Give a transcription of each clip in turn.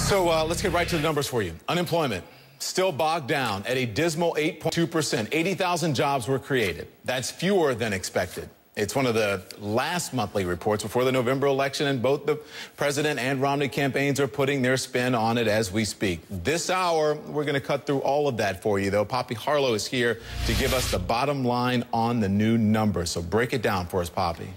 So let's get right to the numbers for you. Unemployment still bogged down at a dismal 8.2%. 80,000 jobs were created. That's fewer than expected. It's one of the last monthly reports before the November election, and both the president and Romney campaigns are putting their spin on it as we speak. This hour, we're going to cut through all of that for you, though. Poppy Harlow is here to give us the bottom line on the new numbers. So break it down for us, Poppy.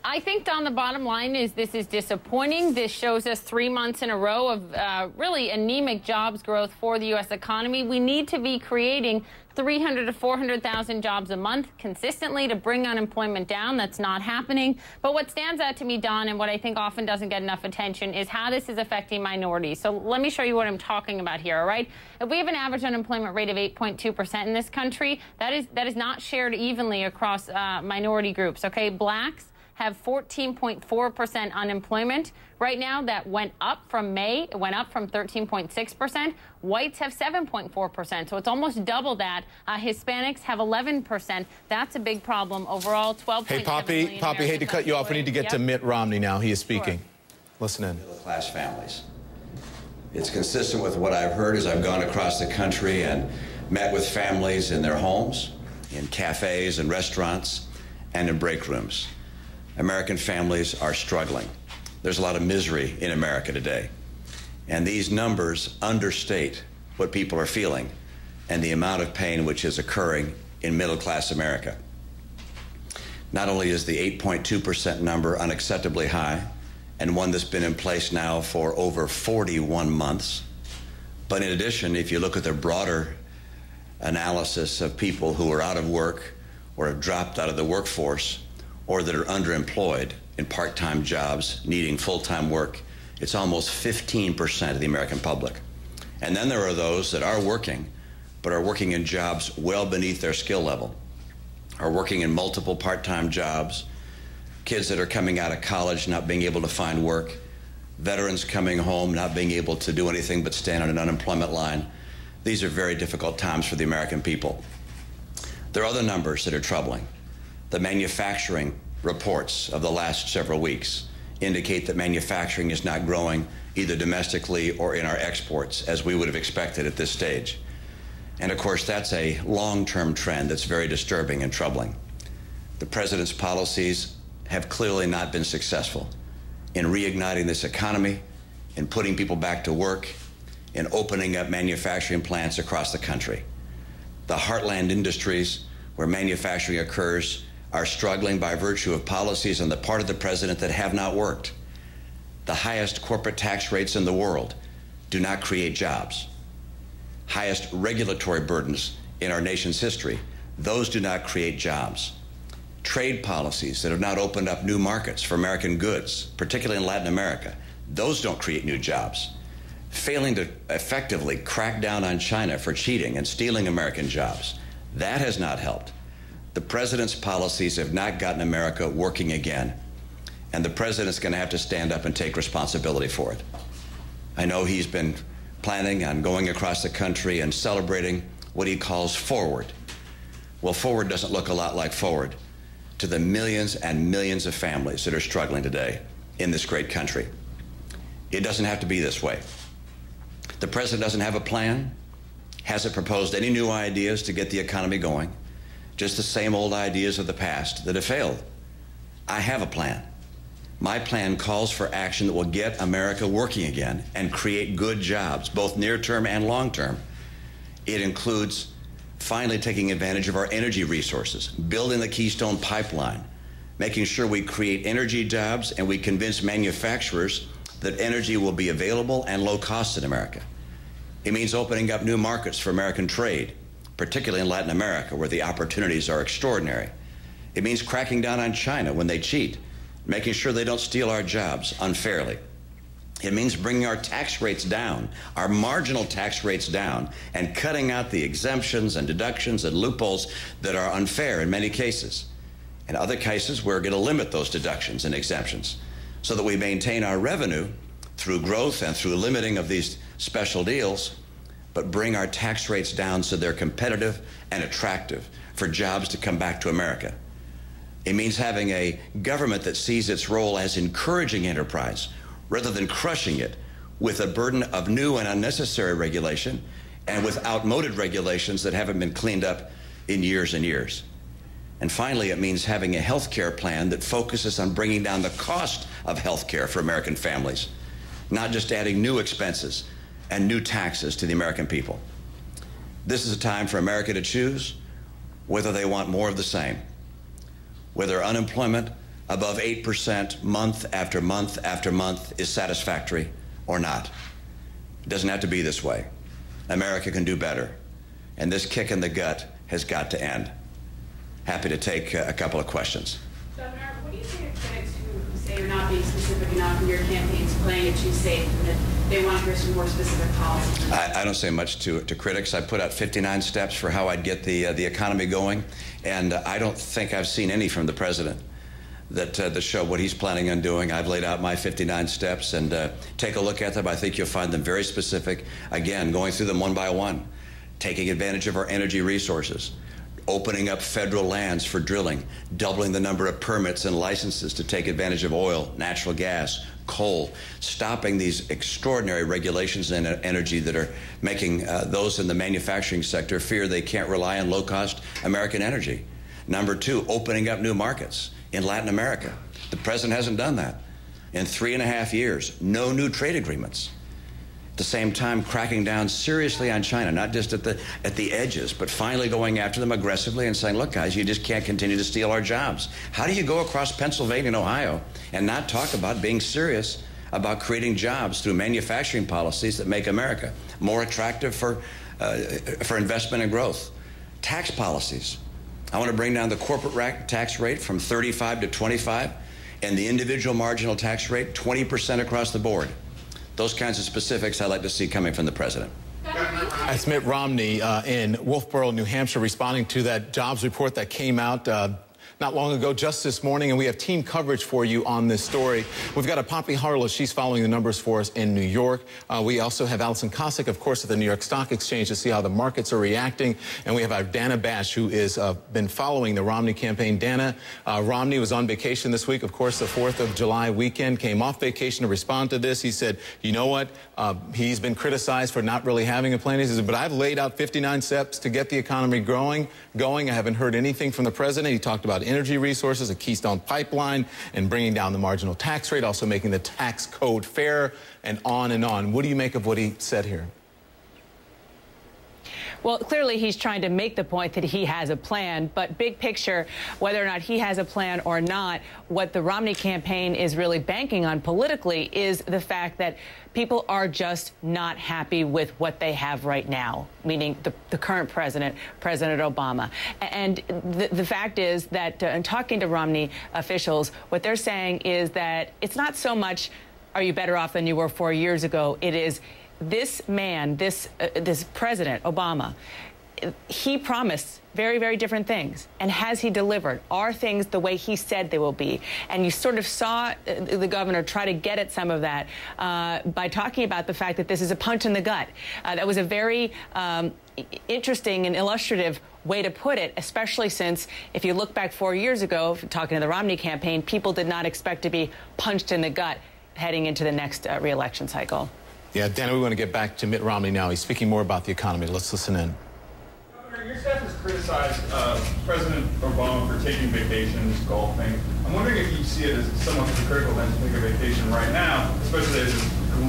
I think, Don, the bottom line is this is disappointing. This shows us 3 months in a row of really anemic jobs growth for the U.S. economy. We need to be creating 300 to 400,000 jobs a month consistently to bring unemployment down. That's not happening. But what stands out to me, Don, and what I think often doesn't get enough attention is how this is affecting minorities. So let me show you what I'm talking about here, all right? If we have an average unemployment rate of 8.2% in this country, that is not shared evenly across minority groups, okay? Blacks have 14.4% unemployment. Right now, that went up from May. It went up from 13.6%. Whites have 7.4%, so it's almost double that. Hispanics have 11%. That's a big problem overall. 12.7 Hey, million Poppy, hate to cut you off. We need to get to Mitt Romney now. He is speaking. Sure. Listen in. Middle-class families. It's consistent with what I've heard as I've gone across the country and met with families in their homes, in cafes and restaurants, and in break rooms. American families are struggling. There's a lot of misery in America today. And these numbers understate what people are feeling and the amount of pain which is occurring in middle-class America. Not only is the 8.2% number unacceptably high, and one that's been in place now for over 41 months, but in addition, if you look at the broader analysis of people who are out of work or have dropped out of the workforce, or that are underemployed in part-time jobs needing full-time work, it's almost 15% of the American public. And then there are those that are working, but are working in jobs well beneath their skill level, are working in multiple part-time jobs, kids that are coming out of college not being able to find work, veterans coming home not being able to do anything but stand on an unemployment line. These are very difficult times for the American people. There are other numbers that are troubling. The manufacturing reports of the last several weeks indicate that manufacturing is not growing either domestically or in our exports as we would have expected at this stage. And of course, that's a long-term trend that's very disturbing and troubling. The president's policies have clearly not been successful in reigniting this economy, in putting people back to work, in opening up manufacturing plants across the country. The heartland industries where manufacturing occurs are struggling by virtue of policies on the part of the president that have not worked. The highest corporate tax rates in the world do not create jobs. Highest regulatory burdens in our nation's history, those do not create jobs. Trade policies that have not opened up new markets for American goods, particularly in Latin America, those don't create new jobs. Failing to effectively crack down on China for cheating and stealing American jobs, that has not helped. The president's policies have not gotten America working again, and the president's going to have to stand up and take responsibility for it. I know he's been planning on going across the country and celebrating what he calls forward. Well, forward doesn't look a lot like forward to the millions and millions of families that are struggling today in this great country. It doesn't have to be this way. The president doesn't have a plan, hasn't proposed any new ideas to get the economy going. Just the same old ideas of the past that have failed. I have a plan. My plan calls for action that will get America working again and create good jobs, both near-term and long-term. It includes finally taking advantage of our energy resources, building the Keystone Pipeline, making sure we create energy jobs and we convince manufacturers that energy will be available and low cost in America. It means opening up new markets for American trade, particularly in Latin America, where the opportunities are extraordinary. It means cracking down on China when they cheat, making sure they don't steal our jobs unfairly. It means bringing our tax rates down, our marginal tax rates down, and cutting out the exemptions and deductions and loopholes that are unfair in many cases. In other cases, we're going to limit those deductions and exemptions so that we maintain our revenue through growth and through limiting of these special deals, but bring our tax rates down so they're competitive and attractive for jobs to come back to America. It means having a government that sees its role as encouraging enterprise rather than crushing it with a burden of new and unnecessary regulation and with outmoded regulations that haven't been cleaned up in years and years. And finally, it means having a health care plan that focuses on bringing down the cost of health care for American families, not just adding new expenses and new taxes to the American people. This is a time for America to choose whether they want more of the same, whether unemployment above 8% month after month after month is satisfactory or not. It doesn't have to be this way. America can do better, and this kick in the gut has got to end. Happy to take a couple of questions. Governor, what do you say to critics who say you're not being specific enough in your campaigns, playing it too safe, and that they want to hear some more specific policies? I don't say much to critics. I put out 59 steps for how I'd get the economy going, and I don't think I've seen any from the president that show what he's planning on doing. I've laid out my 59 steps, and take a look at them. I think you'll find them very specific. Again, going through them one by one, taking advantage of our energy resources, opening up federal lands for drilling, doubling the number of permits and licenses to take advantage of oil, natural gas, coal, stopping these extraordinary regulations in energy that are making those in the manufacturing sector fear they can't rely on low-cost American energy. Number two, opening up new markets in Latin America. The president hasn't done that. In 3.5 years, no new trade agreements. At the same time, cracking down seriously on China, not just at the edges, but finally going after them aggressively and saying, look, guys, you just can't continue to steal our jobs. How do you go across Pennsylvania and Ohio and not talk about being serious about creating jobs through manufacturing policies that make America more attractive for investment and growth? Tax policies. I want to bring down the corporate tax rate from 35 to 25 and the individual marginal tax rate 20% across the board. Those kinds of specifics I'd like to see coming from the president. That's Mitt Romney in Wolfeboro, New Hampshire, responding to that jobs report that came out not long ago, just this morning, and we have team coverage for you on this story. We've got a Poppy Harlow. She's following the numbers for us in New York. We also have Allison Cossack, of course, at the New York Stock Exchange to see how the markets are reacting. And we have our Dana Bash, who has been following the Romney campaign. Dana, Romney was on vacation this week, of course, the 4th of July weekend, came off vacation to respond to this. He said, you know what? He's been criticized for not really having a plan. He says, but I've laid out 59 steps to get the economy going. I haven't heard anything from the president. He talked about energy resources, a Keystone pipeline, and bringing down the marginal tax rate, also making the tax code fair, and on and on. What do you make of what he said here? Well, clearly he's trying to make the point that he has a plan, but big picture, whether or not he has a plan or not, what the Romney campaign is really banking on politically is the fact that people are just not happy with what they have right now, meaning the current president, President Obama. And the fact is that in talking to Romney officials, what they're saying is that it's not so much, are you better off than you were 4 years ago? It is, this man, this President Obama, he promised very, very different things. And has he delivered? Are things the way he said they will be? And you sort of saw the governor try to get at some of that by talking about the fact that this is a punch in the gut. That was a very interesting and illustrative way to put it, especially since if you look back 4 years ago, talking to the Romney campaign, people did not expect to be punched in the gut heading into the next re-election cycle. Yeah, Dana, we want to get back to Mitt Romney now. He's speaking more about the economy. Let's listen in. Governor, your staff has criticized President Obama for taking vacations, golfing. I'm wondering if you see it as somewhat hypocritical then to take a vacation right now, especially as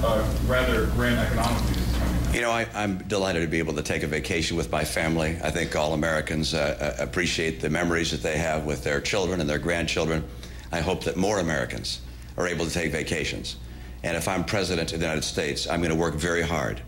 a rather grim economic news is coming. You know, I'm delighted to be able to take a vacation with my family. I think all Americans appreciate the memories that they have with their children and their grandchildren. I hope that more Americans are able to take vacations. And if I'm president of the United States, I'm going to work very hard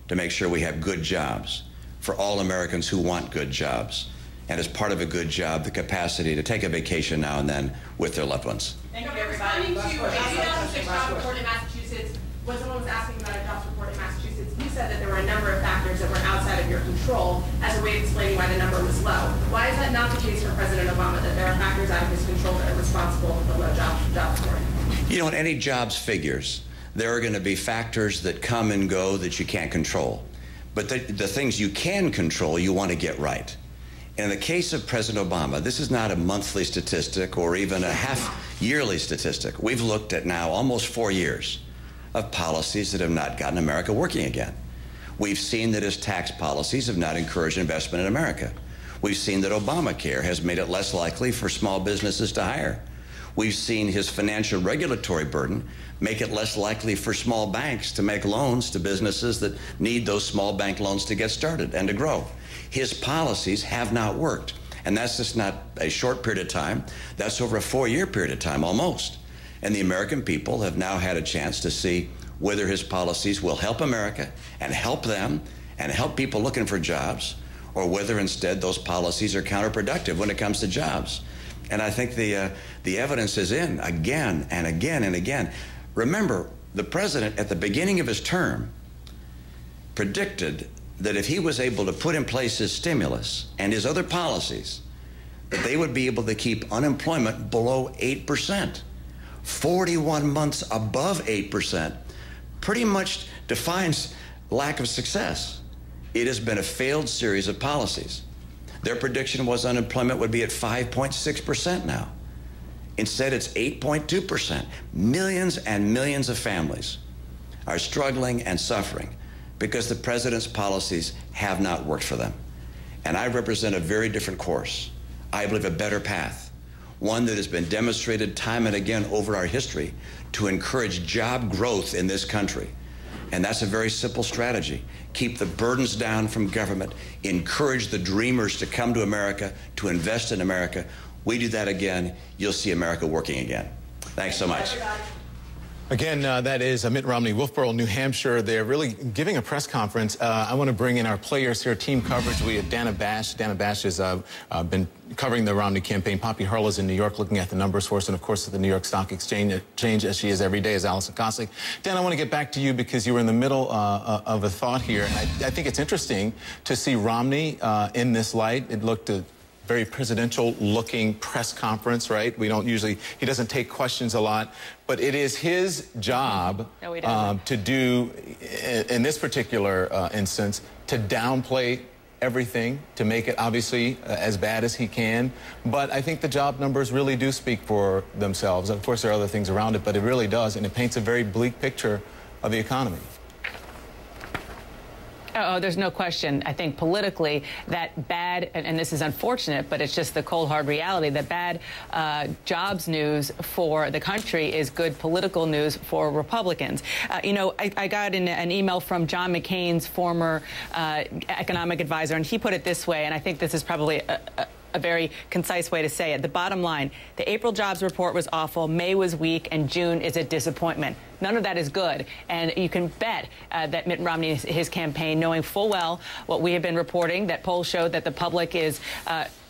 to make sure we have good jobs for all Americans who want good jobs. And as part of a good job, the capacity to take a vacation now and then with their loved ones. Thank you, everybody. Responding to a 2006 job report in Massachusetts, when someone was asking about a jobs report in Massachusetts, you said that there were a number of factors that were outside of your control as a way of explaining why the number was low. Why is that not the case for President Obama, that there are factors out of his control that are responsible for the low jobs report? You know, in any jobs figures, there are going to be factors that come and go that you can't control. But the things you can control, you want to get right. In the case of President Obama, this is not a monthly statistic or even a half-yearly statistic. We've looked at now almost 4 years of policies that have not gotten America working again. We've seen that his tax policies have not encouraged investment in America. We've seen that Obamacare has made it less likely for small businesses to hire. We've seen his financial regulatory burden make it less likely for small banks to make loans to businesses that need those small bank loans to get started and to grow. His policies have not worked. And that's just not a short period of time. That's over a 4-year period of time almost. And the American people have now had a chance to see whether his policies will help America and help them and help people looking for jobs, or whether instead those policies are counterproductive when it comes to jobs. And I think the evidence is in again and again and again. Remember, the president at the beginning of his term predicted that if he was able to put in place his stimulus and his other policies, that they would be able to keep unemployment below 8%. 41 months above 8% pretty much defines lack of success. It has been a failed series of policies. Their prediction was unemployment would be at 5.6% now. Instead, it's 8.2%. Millions and millions of families are struggling and suffering because the president's policies have not worked for them. And I represent a very different course. I believe a better path, one that has been demonstrated time and again over our history to encourage job growth in this country. And that's a very simple strategy. Keep the burdens down from government, encourage the dreamers to come to America, to invest in America. We do that again, you'll see America working again. Thanks so much. Again, that is Mitt Romney, Wolfeboro, New Hampshire. They're really giving a press conference. I want to bring in our players here, team coverage. We have Dana Bash. Dana Bash has been covering the Romney campaign. Poppy Harlow's in New York looking at the numbers for us, and of course at the New York Stock Exchange, as she is every day, is Allison Kosik. Dan, I want to get back to you because you were in the middle of a thought here. And I think it's interesting to see Romney in this light. It looked very presidential-looking press conference, right? We don't usually, he doesn't take questions a lot, but it is his job to do, in this particular instance, to downplay everything, to make it obviously as bad as he can. But I think the job numbers really do speak for themselves. Of course, there are other things around it, but it really does, and it paints a very bleak picture of the economy. Oh, there's no question. I think politically that bad, and this is unfortunate, but it's just the cold, hard reality, that bad jobs news for the country is good political news for Republicans. You know, I got an email from John McCain's former economic advisor, and he put it this way, and I think this is probably a very concise way to say it. The bottom line, the April jobs report was awful, May was weak, and June is a disappointment. None of that is good. And you can bet that Mitt Romney, his campaign, knowing full well what we have been reporting, that polls show that the public is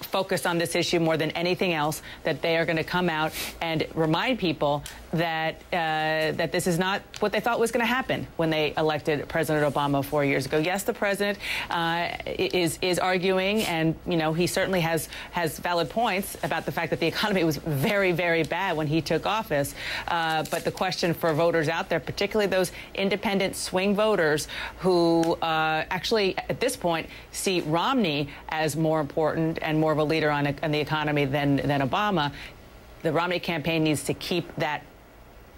focused on this issue more than anything else, that they are going to come out and remind people that that this is not what they thought was going to happen when they elected President Obama 4 years ago. Yes, the president is arguing, and you know he certainly has valid points about the fact that the economy was very, very bad when he took office. But the question for voters out there, particularly those independent swing voters who actually at this point see Romney as more important and more of a leader on the economy than Obama, the Romney campaign needs to keep that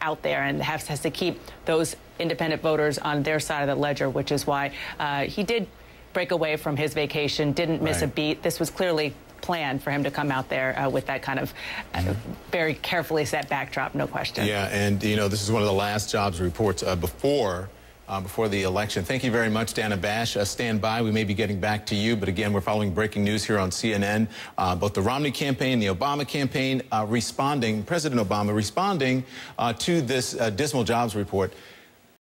out there and has to keep those independent voters on their side of the ledger, which is why he did break away from his vacation, didn't miss a beat. This was clearly planned for him to come out there with that kind of very carefully set backdrop, no question. Yeah, and you know, this is one of the last jobs reports before the election. Thank you very much, Dana Bash. Stand by. We may be getting back to you, but again, we're following breaking news here on CNN. Both the Romney campaign, the Obama campaign, President Obama responding to this dismal jobs report.